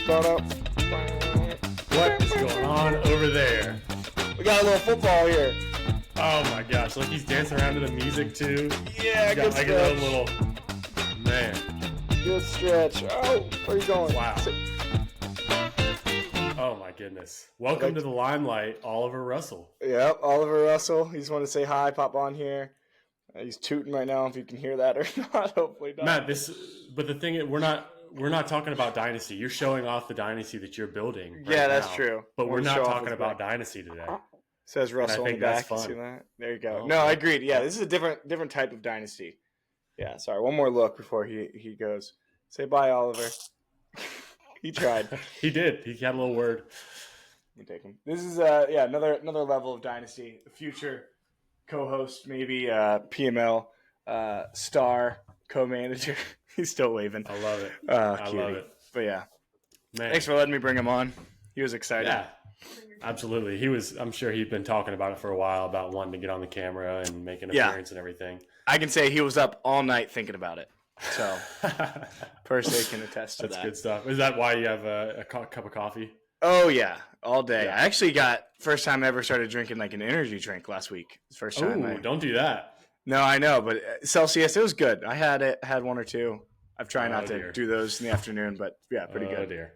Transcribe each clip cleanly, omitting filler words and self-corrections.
What is going on over there? We got a little football here. Oh my gosh, like he's dancing around to the music too. Yeah, good like stretch. a little man. Good stretch. Oh, where are you going? Wow. Oh my goodness. Welcome to the limelight, Oliver Russell. Yep, Oliver Russell. He just wanted to say hi, pop on here. He's tooting right now, if you can hear that or not. Hopefully not. Matt, but the thing is, we're not talking about Dynasty. You're showing off the Dynasty that you're building. Right Yeah, that's now. true. But we're not show off talking his about back. Dynasty today. Says Russell I in the think that's back. You fun. see that? There you go. Oh, No, okay. I agreed. Yeah, this is a different type of dynasty. Yeah, sorry. One more look before he goes. Say bye, Oliver. He tried. He did. He had a little word. Let me take him. This is another level of dynasty. Future co-host, maybe PML star co-manager. He's still waving. I love it. I love it. But yeah, Man. thanks for letting me bring him on. He was excited. Yeah, absolutely. I'm sure he'd been talking about it for a while, about wanting to get on the camera and make an appearance and everything. I can say he was up all night thinking about it. So, Percy can attest to That's that. good stuff. Is that why you have a cup of coffee? Oh yeah, all day. Yeah. I actually got first time I ever started drinking like an energy drink last week. First time. Oh, don't do that. No, I know, but Celsius, it was good. I had one or two. I've tried not to dear. do those in the afternoon, but yeah, pretty Oh good. dear.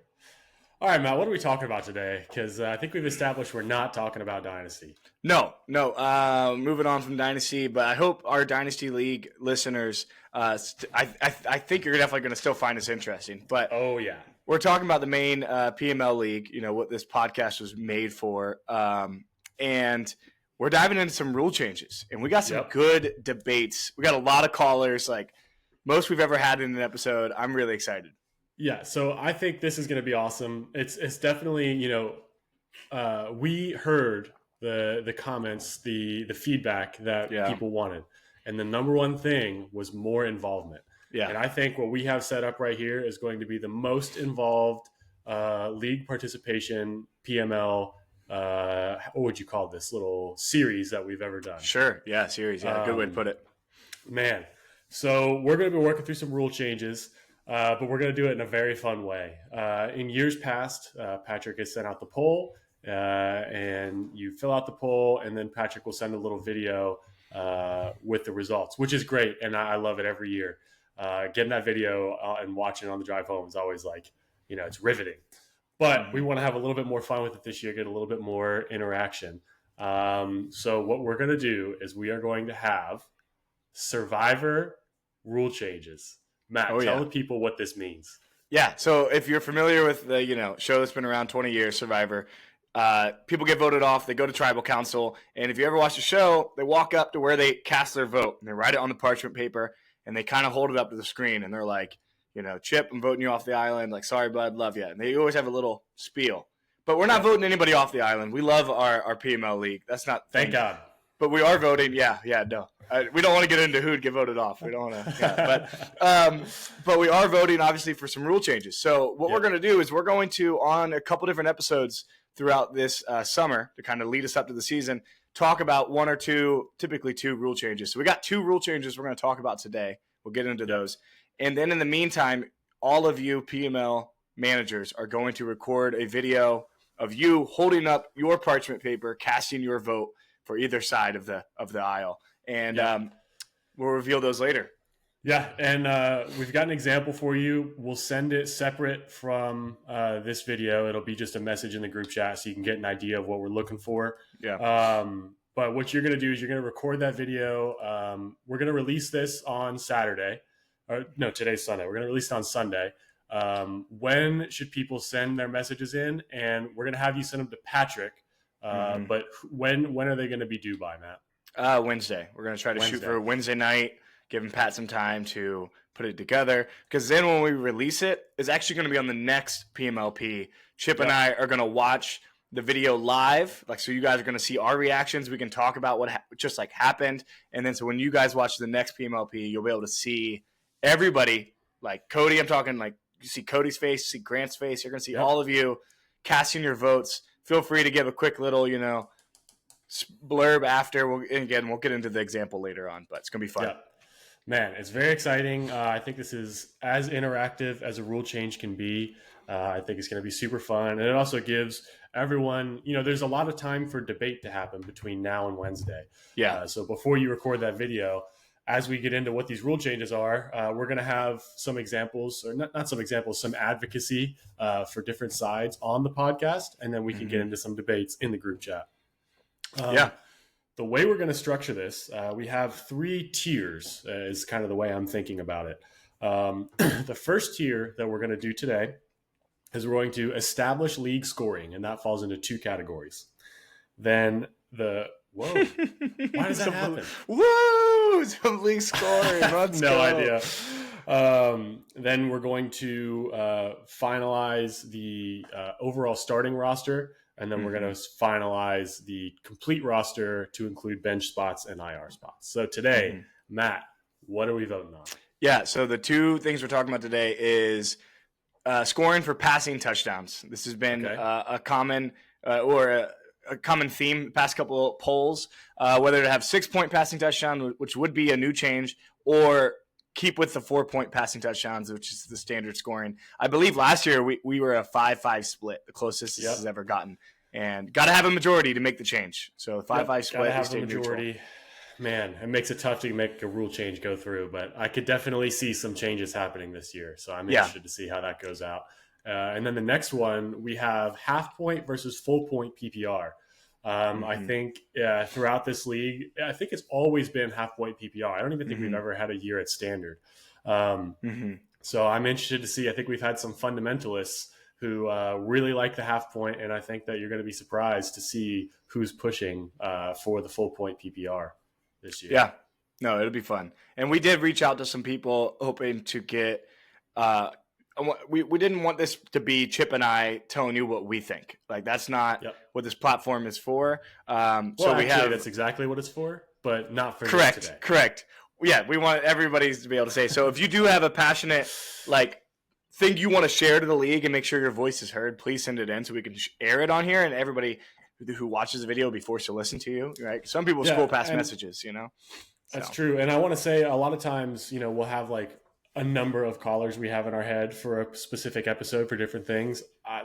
All right, Matt. What are we talking about today? Because I think we've established we're not talking about Dynasty. No. Moving on from Dynasty, but I hope our Dynasty League listeners. I think you're definitely going to still find this interesting. But Oh yeah. we're talking about the main PML League. You know what this podcast was made for, and we're diving into some rule changes, and we got some good debates. We got a lot of callers, like most we've ever had in an episode. I'm really excited. Yeah, so I think this is going to be awesome. It's definitely, we heard the comments, the feedback that people wanted. And the number one thing was more involvement. Yeah. And I think what we have set up right here is going to be the most involved league participation, PML, what would you call this little series that we've ever done? Sure. Yeah, series. Yeah, good way to put it. Man. So we're going to be working through some rule changes. But we're going to do it in a very fun way. In years past, Patrick has sent out the poll, and you fill out the poll, and then Patrick will send a little video with the results, which is great, and I love it every year. Getting that video and watching it on the drive home is always like, it's riveting. But we want to have a little bit more fun with it this year, get a little bit more interaction. So what we're going to do is we are going to have Survivor rule changes. Matt, tell the people what this means. Yeah, so if you're familiar with the show that's been around 20 years, Survivor, people get voted off. They go to tribal council, and if you ever watch the show, they walk up to where they cast their vote, and they write it on the parchment paper, and they kind of hold it up to the screen, and they're like, Chip, I'm voting you off the island. Like, sorry, bud, love you. And they always have a little spiel. But we're not voting anybody off the island. We love our PML league. That's not Thank God. But we are voting. Yeah, no. We don't want to get into who'd get voted off. We don't want to. But we are voting, obviously, for some rule changes. So what we're going to do is we're going to, on a couple different episodes throughout this summer to kind of lead us up to the season, talk about one or two, typically two rule changes. So we got two rule changes we're going to talk about today. We'll get into those. And then in the meantime, all of you PML managers are going to record a video of you holding up your parchment paper, casting your vote for either side of the aisle. And we'll reveal those later. Yeah, and we've got an example for you. We'll send it separate from this video. It'll be just a message in the group chat so you can get an idea of what we're looking for. Yeah. But what you're going to do is you're going to record that video. We're going to release this on Saturday. No, today's Sunday. We're going to release it on Sunday. When should people send their messages in? And we're going to have you send them to Patrick. But when are they going to be due by, Matt? Wednesday. We're going to try to shoot for Wednesday night, giving Pat some time to put it together. Because then when we release it, it's actually going to be on the next PMLP. Chip and I are going to watch the video live. So you guys are going to see our reactions. We can talk about what just happened. And then so when you guys watch the next PMLP, you'll be able to see everybody. Like Cody, I'm talking you see Cody's face, you see Grant's face. You're going to see all of you casting your votes. Feel free to give a quick little, blurb after. We'll get into the example later on, but it's going to be fun. Man, it's very exciting. I think this is as interactive as a rule change can be. I think it's going to be super fun. And it also gives everyone, there's a lot of time for debate to happen between now and Wednesday. Yeah. So before you record that video, as we get into what these rule changes are, we're going to have some examples, or not some examples, some advocacy for different sides on the podcast. And then we can get into some debates in the group chat. The way we're going to structure this, we have 3 tiers, is kind of the way I'm thinking about it. The first tier that we're going to do today is we're going to establish league scoring, and that falls into 2 categories. Then why does that happen? Woo! Some league scoring. Let's no go. idea. Then we're going to finalize the overall starting roster. And then we're going to finalize the complete roster to include bench spots and IR spots. So today, Matt, what are we voting on? Yeah, so the 2 things we're talking about today is scoring for passing touchdowns. This has been a common a common theme past couple of polls, whether to have 6-point passing touchdown, which would be a new change, or keep with the 4-point passing touchdowns, which is the standard scoring. I believe last year we were a 5-5 split, the closest this has ever gotten. And got to have a majority to make the change. So 5-5 split. Got to have a majority. Neutral. Man, it makes it tough to make a rule change go through, but I could definitely see some changes happening this year. So I'm interested to see how that goes out. And then the next one, we have half point versus full point PPR. I think throughout this league, I think it's always been half point PPR. I don't even think we've ever had a year at standard. So I'm interested to see. I think we've had some fundamentalists who really like the half point, and I think that you're going to be surprised to see who's pushing for the full point PPR this year. Yeah, no, it'll be fun. And we did reach out to some people hoping to get we didn't want this to be Chip and I telling you what we think. Like, that's not what this platform is for. That's exactly what it's for, but not for today. Correct. Yeah, we want everybody to be able to say. So if you do have a passionate thing you want to share to the league and make sure your voice is heard, please send it in so we can air it on here, and everybody who watches the video will be forced to listen to you. Right? Some people scroll past messages. That's true. And I want to say a lot of times, we'll have a number of callers we have in our head for a specific episode for different things.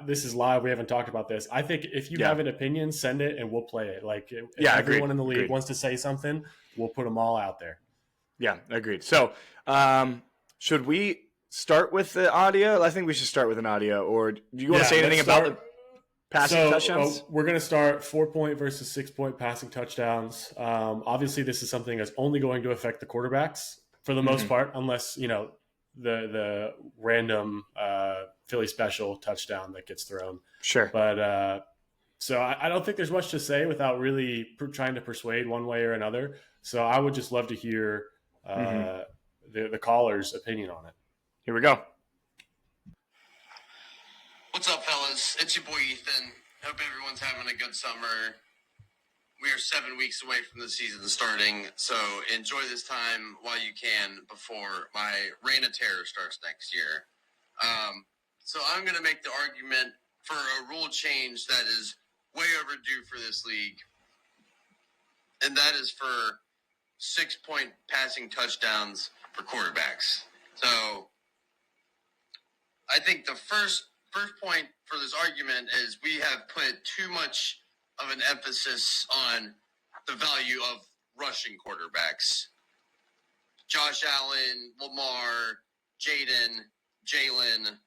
This is live. We haven't talked about this. I think if you have an opinion, send it and we'll play it. If everyone in the league wants to say something, we'll put them all out there. Yeah, agreed. So should we start with the audio? I think we should start with an audio. Or do you want to say anything about the passing touchdowns? We're going to start 4-point versus 6-point passing touchdowns. Obviously, this is something that's only going to affect the quarterbacks for the most part, unless, the random Philly special touchdown that gets thrown. Sure. But so I don't think there's much to say without really trying to persuade one way or another. So I would just love to hear the caller's opinion on it. Here we go. What's up, fellas? It's your boy Ethan. Hope everyone's having a good summer. We are 7 weeks away from the season starting, so enjoy this time while you can before my reign of terror starts next year. So I'm going to make the argument for a rule change that is way overdue for this league, and that is for 6-point passing touchdowns for quarterbacks. So I think the first point for this argument is we have put too much of an emphasis on the value of rushing quarterbacks. Josh Allen, Lamar, Jaden, Jalen,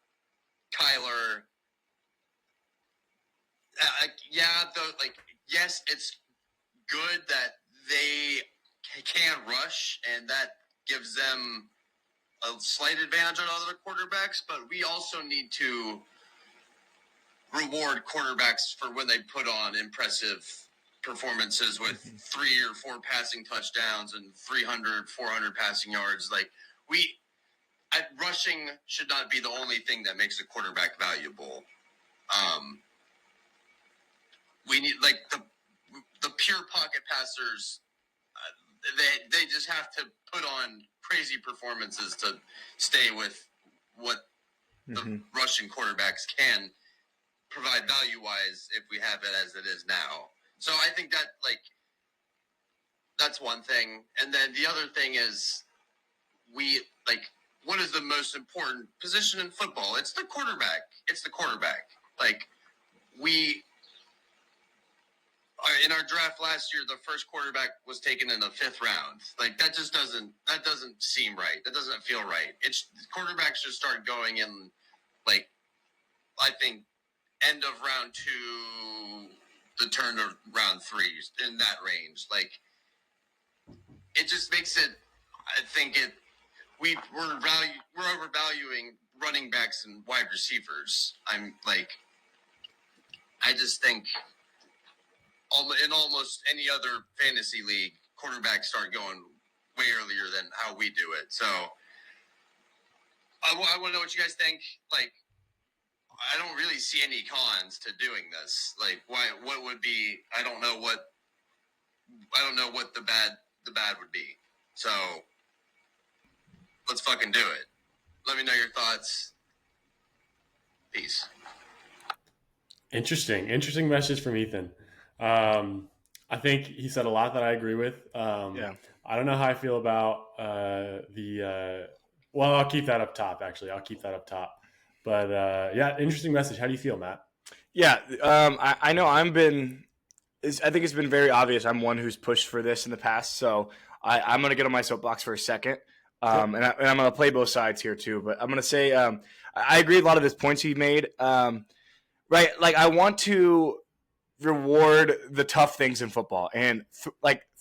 Kyler. Yes, it's good that they can rush, and that gives them a slight advantage on other quarterbacks, but we also need to reward quarterbacks for when they put on impressive performances with 3 or 4 passing touchdowns and 300, 400 passing yards. Rushing should not be the only thing that makes a quarterback valuable. We need the pure pocket passers. They just have to put on crazy performances to stay with what the rushing quarterbacks can provide value-wise if we have it as it is now. So I think that, that's one thing. And then the other thing is what is the most important position in football? It's the quarterback. It's the quarterback. Like, we in our draft last year, the first quarterback was taken in the 5th round. Like, that doesn't seem right. That doesn't feel right. Quarterbacks should start going in, like, I think end of round 2, the turn of round 3, in that range. Like, it just makes it. I think we're overvaluing running backs and wide receivers. I just think in almost any other fantasy league, quarterbacks start going way earlier than how we do it. So I want to know what you guys think. Like, I don't really see any cons to doing this. Like, why? What would be? I don't know what the bad would be. So let's fucking do it. Let me know your thoughts. Peace. Interesting message from Ethan. I think he said a lot that I agree with. Yeah. I don't know how I feel about well, I'll keep that up top, actually. I'll keep that up top. But, yeah, interesting message. How do you feel, Matt? Yeah, I know I think it's been very obvious I'm one who's pushed for this in the past, so I'm going to get on my soapbox for a second. And I'm going to play both sides here too. But I'm going to say I agree with a lot of his points he made. Right, like, I want to reward the tough things in football. And,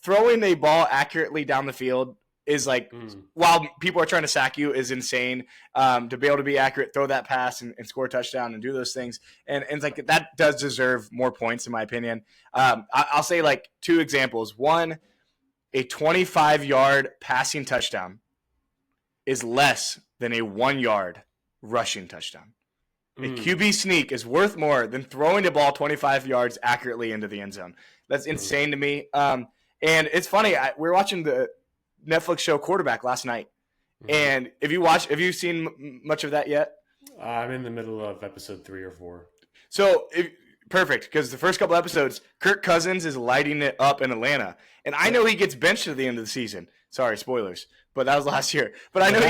throwing a ball accurately down the field is, like, while people are trying to sack you, is insane. To be able to be accurate, throw that pass and score a touchdown and do those things. And it's like, that does deserve more points, in my opinion. I'll say, like, 2 examples. One, a 25-yard passing touchdown is less than a 1-yard rushing touchdown. A QB sneak is worth more than throwing the ball 25 yards accurately into the end zone. That's insane to me. And it's funny. We were watching the Netflix show Quarterback last night. And have you seen much of that yet? I'm in the middle of episode 3 or 4. So perfect, because the first couple episodes, Kirk Cousins is lighting it up in Atlanta. And I know he gets benched at the end of the season. Sorry, spoilers. But that was last year. But I know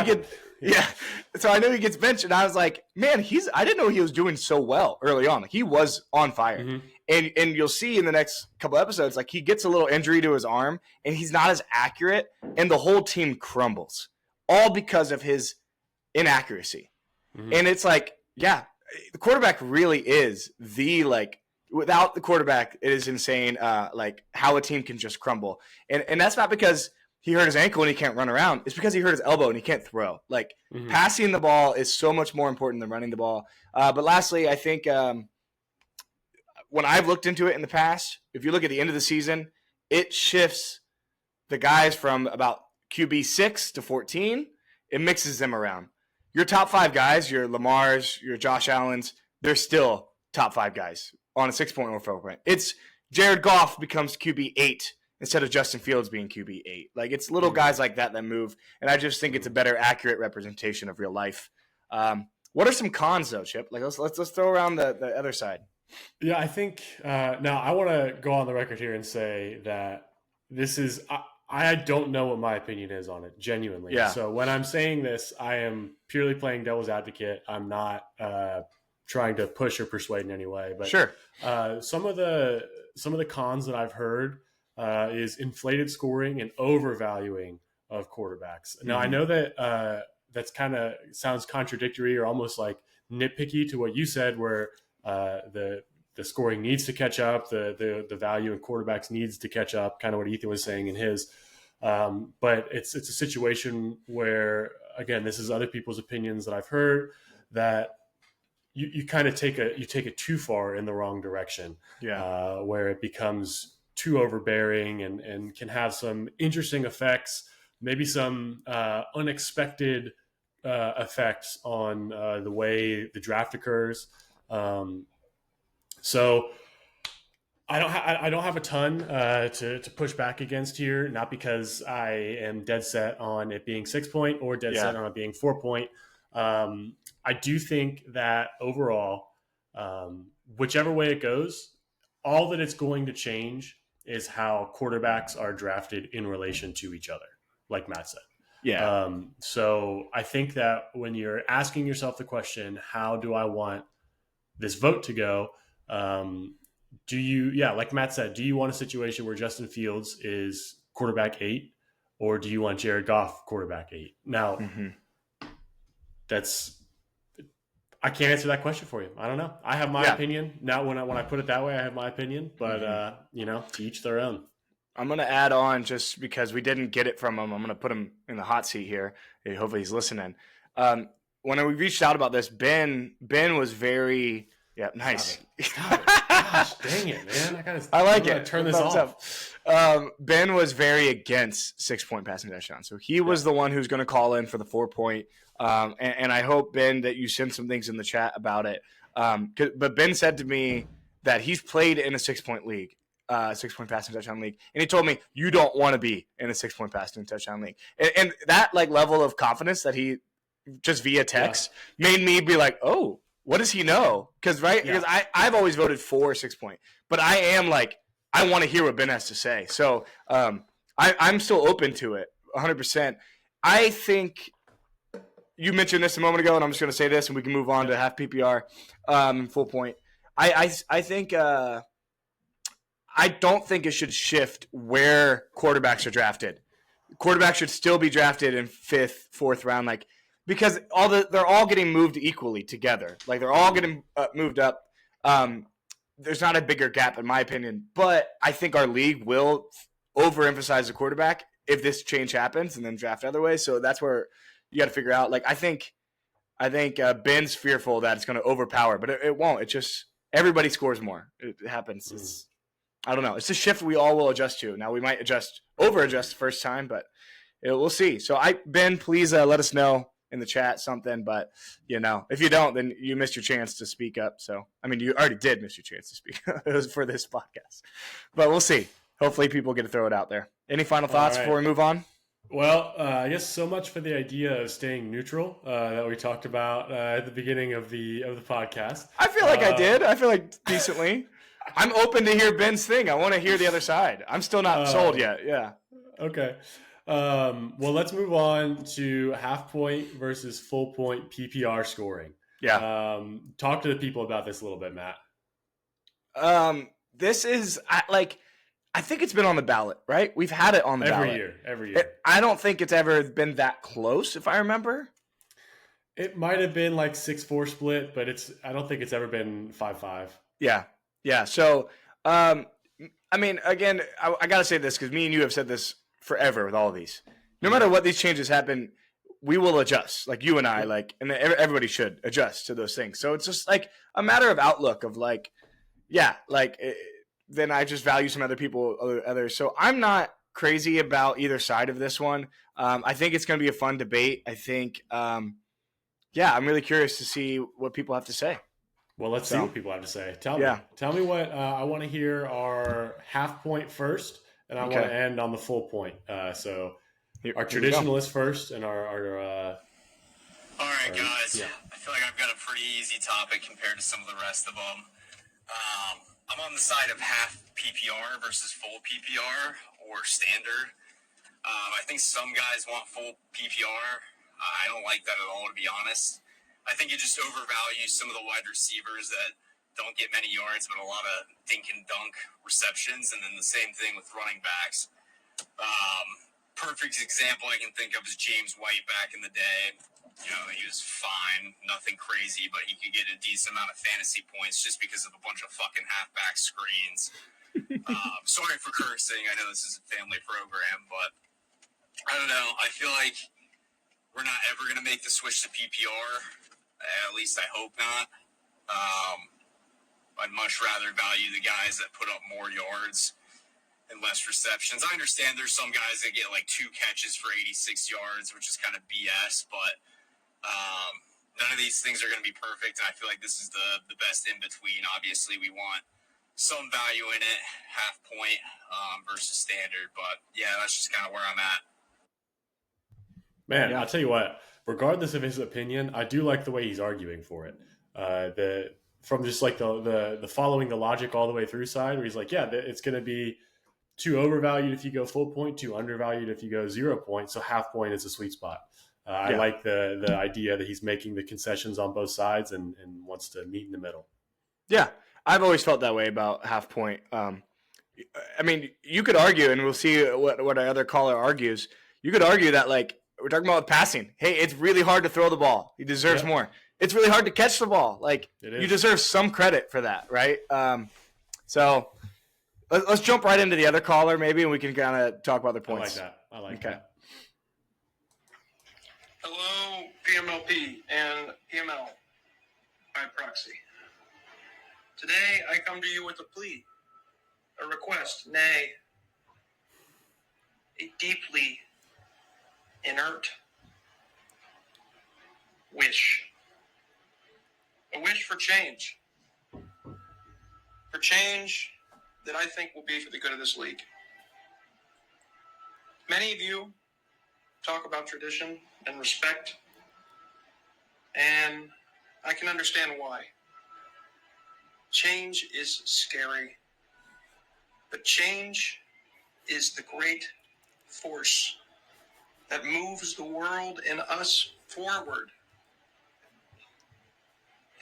so I know he gets benched, and I was like, man, I didn't know he was doing so well early on. Like, he was on fire. And you'll see in the next couple episodes, like, he gets a little injury to his arm, and he's not as accurate, and the whole team crumbles, all because of his inaccuracy. And it's like, yeah, the quarterback really is without the quarterback, it is insane, like, how a team can just crumble. And that's not because he hurt his ankle and he can't run around. It's because he hurt his elbow and he can't throw. Like, passing the ball is so much more important than running the ball. But lastly, I think when I've looked into it in the past, if you look at the end of the season, it shifts the guys from about QB 6 to 14. It mixes them around. Your top 5 guys, your Lamars, your Josh Allens, they're still top 5 guys on a 6.0 footprint. It's Jared Goff becomes QB 8 instead of Justin Fields being QB 8. Like, it's little guys like that move, and I just think it's a better accurate representation of real life. What are some cons, though, Chip? Like, let's throw around the other side. Yeah, I think now I want to go on the record here and say that this is I don't know what my opinion is on it, genuinely. Yeah. So when I'm saying this, I am purely playing devil's advocate. I'm not trying to push or persuade in any way. But sure, some of the cons that I've heard is inflated scoring and overvaluing of quarterbacks. Now, I know that that's kind of sounds contradictory or almost like nitpicky to what you said, where the scoring needs to catch up, the value in quarterbacks needs to catch up, kind of what Ethan was saying in his. But it's a situation where, again, this is other people's opinions that I've heard, that you kind of take it too far in the wrong direction, where it becomes too overbearing and can have some interesting effects, maybe some unexpected effects on the way the draft occurs. So I don't have a ton to push back against here, not because I am dead set on it being 6-point or dead set on it being 4-point. I do think that overall, whichever way it goes, all that it's going to change is how quarterbacks are drafted in relation to each other, like Matt said. Yeah. So I think that when you're asking yourself the question, how do I want this vote to go? Do you, yeah, like Matt said, do you want a situation where Justin Fields is quarterback 8, or do you want Jared Goff quarterback 8? Now, that's, I can't answer that question for you. I don't know. I have my opinion. Now, when I put it that way, I have my opinion. But to each their own. I'm going to add on, just because we didn't get it from him. I'm going to put him in the hot seat here. Hopefully he's listening. When we reached out about this, Ben was very nice. Stop it. Gosh, dang it, man! I like it. Turn this off. Ben was very against 6-point passing touchdown, so he was the one who's going to call in for the 4-point. And I hope, Ben, that you send some things in the chat about it. But Ben said to me that he's played in a 6-point league. 6-point passing touchdown league, and he told me you don't want to be in a 6-point passing touchdown league, and that like level of confidence that he just via text made me be like, oh, what does he know? Because I've always voted for 6-point, but I am like, I want to hear what Ben has to say, so I'm still open to it 100%. I think you mentioned this a moment ago, and I'm just going to say this, and we can move on to half PPR, full point. I think. I don't think it should shift where quarterbacks are drafted. Quarterbacks should still be drafted in 5th, 4th round, because they're all getting moved equally together. Like, they're all getting moved up. There's not a bigger gap, in my opinion, but I think our league will overemphasize the quarterback if this change happens, and then draft other ways. So that's where you got to figure out. Like, I think Ben's fearful that it's going to overpower, but it won't. It just everybody scores more. It happens. I don't know. It's a shift we all will adjust to. Now, we might over-adjust first time, but we'll see. So, Ben, please let us know in the chat something. But, if you don't, then you missed your chance to speak up. So, I mean, you already did miss your chance to speak. It was for this podcast. But we'll see. Hopefully people get to throw it out there. Any final thoughts before we move on? Well, I guess so much for the idea of staying neutral that we talked about at the beginning of the podcast. I feel like I did. I feel like decently. I'm open to hear Ben's thing. I want to hear the other side. I'm still not sold yet. Yeah. Okay. Well, let's move on to half point versus full point PPR scoring. Yeah. Talk to the people about this a little bit, Matt. This is I think it's been on the ballot, right? We've had it on the ballot every year. I don't think it's ever been that close, if I remember. It might have been like 6-4 split, but I don't think it's ever been 5-5. Yeah. Yeah. So, I mean, again, I got to say this because me and you have said this forever with all of these. No matter what these changes happen, we will adjust. Like you and I, and everybody should adjust to those things. So it's just like a matter of outlook of then I just value some other people, others. So I'm not crazy about either side of this one. I think it's going to be a fun debate. I think, I'm really curious to see what people have to say. Well, let's see what people have to say. Tell me what I want to hear our half point first, and I want to end on the full point. So our traditionalist first, and our all right, guys. Yeah. I feel like I've got a pretty easy topic compared to some of the rest of them. I'm on the side of half PPR versus full PPR or standard. I think some guys want full PPR. I don't like that at all, to be honest. I think it just overvalues some of the wide receivers that don't get many yards, but a lot of dink and dunk receptions. And then the same thing with running backs. Perfect example I can think of is James White back in the day. He was fine, nothing crazy, but he could get a decent amount of fantasy points just because of a bunch of fucking halfback screens. Sorry for cursing. I know this is a family program, but I don't know. I feel like we're not ever going to make the switch to PPR. At least I hope not. I'd much rather value the guys that put up more yards and less receptions. I understand there's some guys that get like 2 catches for 86 yards, which is kind of BS, but none of these things are going to be perfect. And I feel like this is the best in between. Obviously, we want some value in it, half point versus standard. But yeah, that's just kind of where I'm at. Man, I'll tell you what. Regardless of his opinion, I do like the way he's arguing for it. From just like the following the logic all the way through side, where he's like, it's going to be too overvalued if you go full point, too undervalued if you go 0 point. So half point is a sweet spot. I like the idea that he's making the concessions on both sides and wants to meet in the middle. Yeah, I've always felt that way about half point. I mean, you could argue, and we'll see what our other caller argues. You could argue that, like, we're talking about passing. Hey, it's really hard to throw the ball. He deserves more. It's really hard to catch the ball. Like, you deserve some credit for that, right? So let's jump right into the other caller, maybe, and we can kind of talk about their points. I like that. Hello, PMLP and PML by proxy. Today, I come to you with a plea, a request, nay, a deeply inert wish. A wish for change. For change that I think will be for the good of this league. Many of you talk about tradition and respect, and I can understand why. Change is scary, but change is the great force that moves the world and us forward.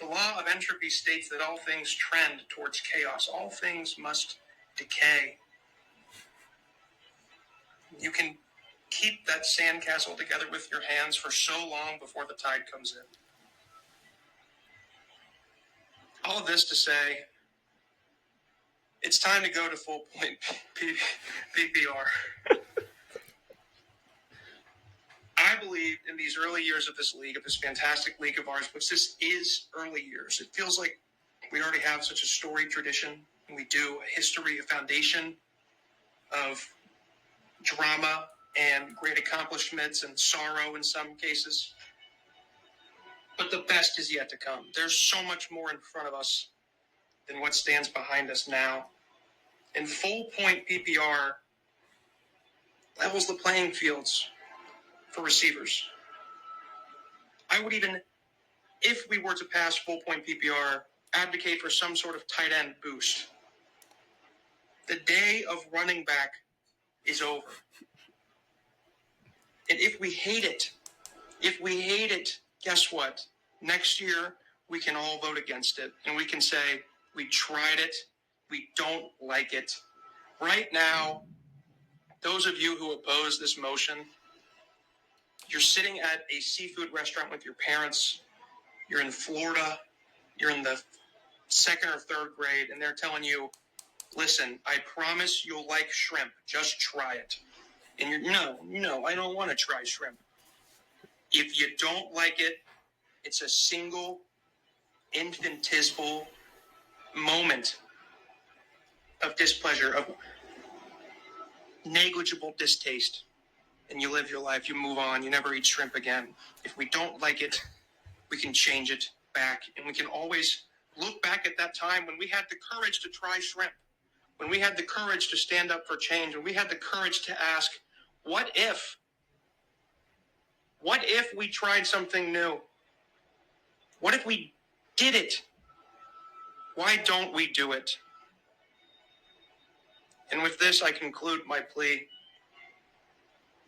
The law of entropy states that all things trend towards chaos. All things must decay. You can keep that sandcastle together with your hands for so long before the tide comes in. All of this to say, it's time to go to full point PPR. I believe in these early years of this league, of this fantastic league of ours, which this is early years. It feels like we already have such a storied tradition, and we do a history, a foundation of drama and great accomplishments and sorrow in some cases. But the best is yet to come. There's so much more in front of us than what stands behind us now. And full point PPR levels the playing fields for receivers. I would even, if we were to pass full point PPR, advocate for some sort of tight end boost. The day of running back is over. And if we hate it, guess what? Next year, we can all vote against it. And we can say, we tried it, we don't like it. Right now, those of you who oppose this motion, you're sitting at a seafood restaurant with your parents, you're in Florida, you're in the second or third grade, and they're telling you, listen, I promise you'll like shrimp, just try it. And you're, no, I don't want to try shrimp. If you don't like it, it's a single infinitesimal moment of displeasure, of negligible distaste, and you live your life, you move on, you never eat shrimp again. If we don't like it, we can change it back, and we can always look back at that time when we had the courage to try shrimp, when we had the courage to stand up for change, when we had the courage to ask, what if? What if we tried something new? What if we did it? Why don't we do it? And with this, I conclude my plea.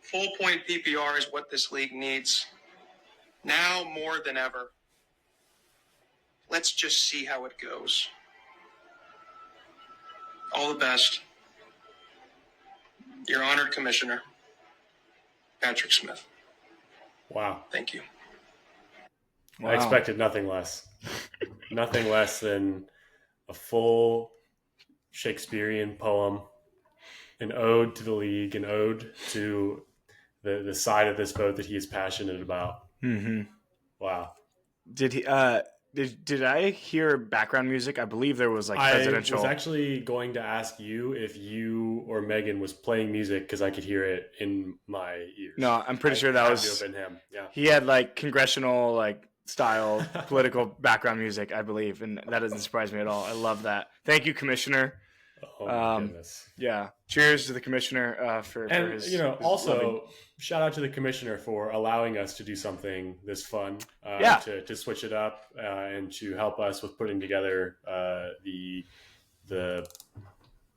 Full point PPR is what this league needs. Now more than ever. Let's just see how it goes. All the best. Your honored commissioner, Patrick Smith. Wow. Thank you. Wow. I expected nothing less. Nothing less than a full Shakespearean poem, an ode to the league, an ode to the side of this boat that he is passionate about. Mm-hmm. Wow. Did he? Did I hear background music? I believe there was like presidential. I was actually going to ask you if you or Megan was playing music because I could hear it in my ears. No, I'm pretty sure that was been him. Yeah, he had like congressional like style political background music, I believe, and that doesn't surprise me at all. I love that. Thank you, Commissioner. Oh my goodness. Yeah. Cheers to the commissioner for his. And his also loving... shout out to the commissioner for allowing us to do something this fun. To switch it up and to help us with putting together the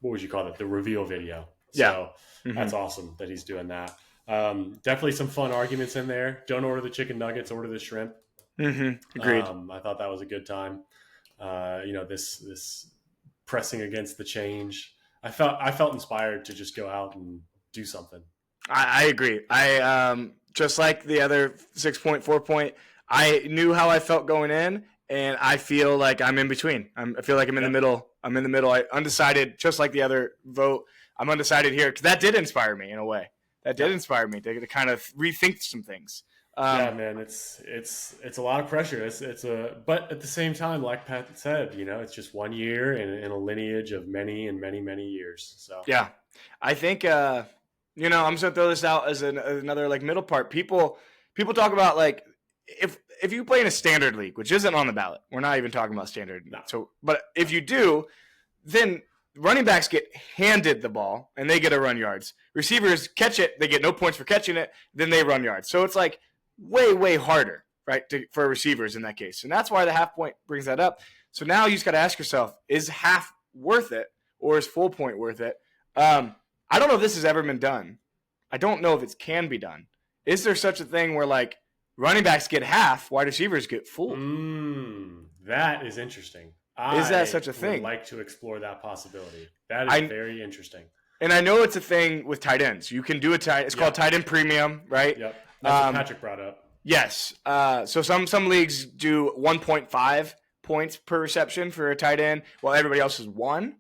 what would you call it? The reveal video. So that's awesome that he's doing that. Definitely some fun arguments in there. Don't order the chicken nuggets, order the shrimp. Agreed. I thought that was a good time. This pressing against the change. I felt inspired to just go out and do something. I agree. I just like the other 6-point, 4-point, I knew how I felt going in, and I feel like I'm in between. I feel like I'm in the middle. I'm in the middle. I undecided, just like the other vote. I'm undecided here because that did inspire me in a way. That did inspire me to kind of rethink some things. Yeah, man, it's a lot of pressure. But at the same time, like Pat said, it's just 1 year in a lineage of many and many, many years. So yeah, I think I'm just gonna throw this out as another like middle part. People talk about like if you play in a standard league, which isn't on the ballot, we're not even talking about standard. No. So, but if you do, then running backs get handed the ball and they get to run yards. Receivers catch it, they get no points for catching it, then they run yards. So it's like way harder, right, for receivers in that case. And that's why the half point brings that up. So now you just got to ask yourself, is half worth it or is full point worth it? I don't know if this has ever been done. I don't know if it can be done. Is there such a thing where like running backs get half, wide receivers get full? That is interesting. Is that such a I thing? would like to explore that possibility. That is very interesting. And I know it's a thing with tight ends. You can do a tight. It's called tight end premium, right? Yep. That's what Patrick brought up. Yes. So some leagues do 1.5 points per reception for a tight end, while everybody else is 1.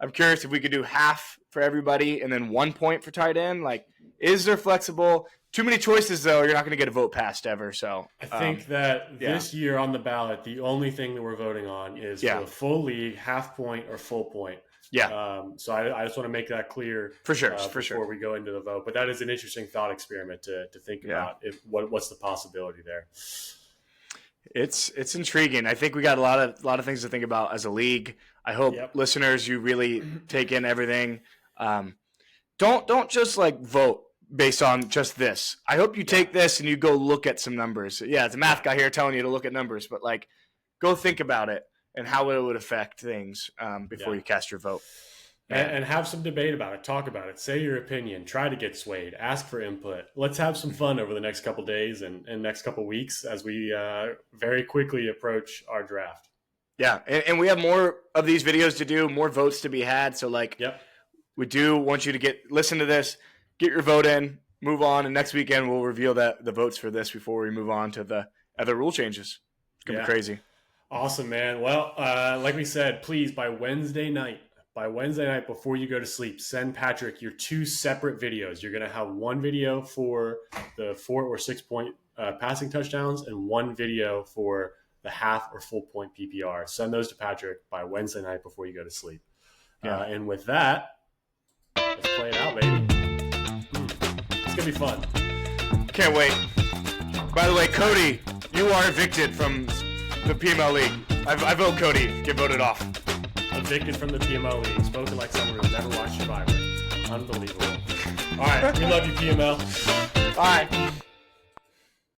I'm curious if we could do half for everybody and then 1 point for tight end. Like, is there flexible? Too many choices, though. You're not going to get a vote passed ever. So I think that this year on the ballot, the only thing that we're voting on is for the full league, half point or full point. Yeah. So I just want to make that clear for sure. Before we go into the vote. But that is an interesting thought experiment to think about. What's the possibility there? It's intriguing. I think we got a lot of things to think about as a league. I hope listeners, you really take in everything. Don't just like vote based on just this. I hope you take this and you go look at some numbers. Yeah, it's a math guy here telling you to look at numbers, but like go think about it and how it would affect things before you cast your vote. And have some debate about it. Talk about it. Say your opinion. Try to get swayed. Ask for input. Let's have some fun over the next couple days and next couple weeks as we very quickly approach our draft. Yeah, and we have more of these videos to do, more votes to be had. So like we do want you to listen to this, get your vote in, move on, and next weekend we'll reveal the votes for this before we move on to the other rule changes. It's going to be crazy. Awesome, man. Well, like we said, please, by Wednesday night before you go to sleep, send Patrick your 2 separate videos. You're going to have one video for the 4 or 6 point passing touchdowns and one video for the half or full point PPR. Send those to Patrick by Wednesday night before you go to sleep. And with that, let's play it out, baby. It's going to be fun. Can't wait. By the way, Cody, you are evicted from the PML League. I vote Cody. Get voted off. Evicted from the PML League. Spoken like someone who's never watched Survivor. Unbelievable. All right. We love you, PML. Bye.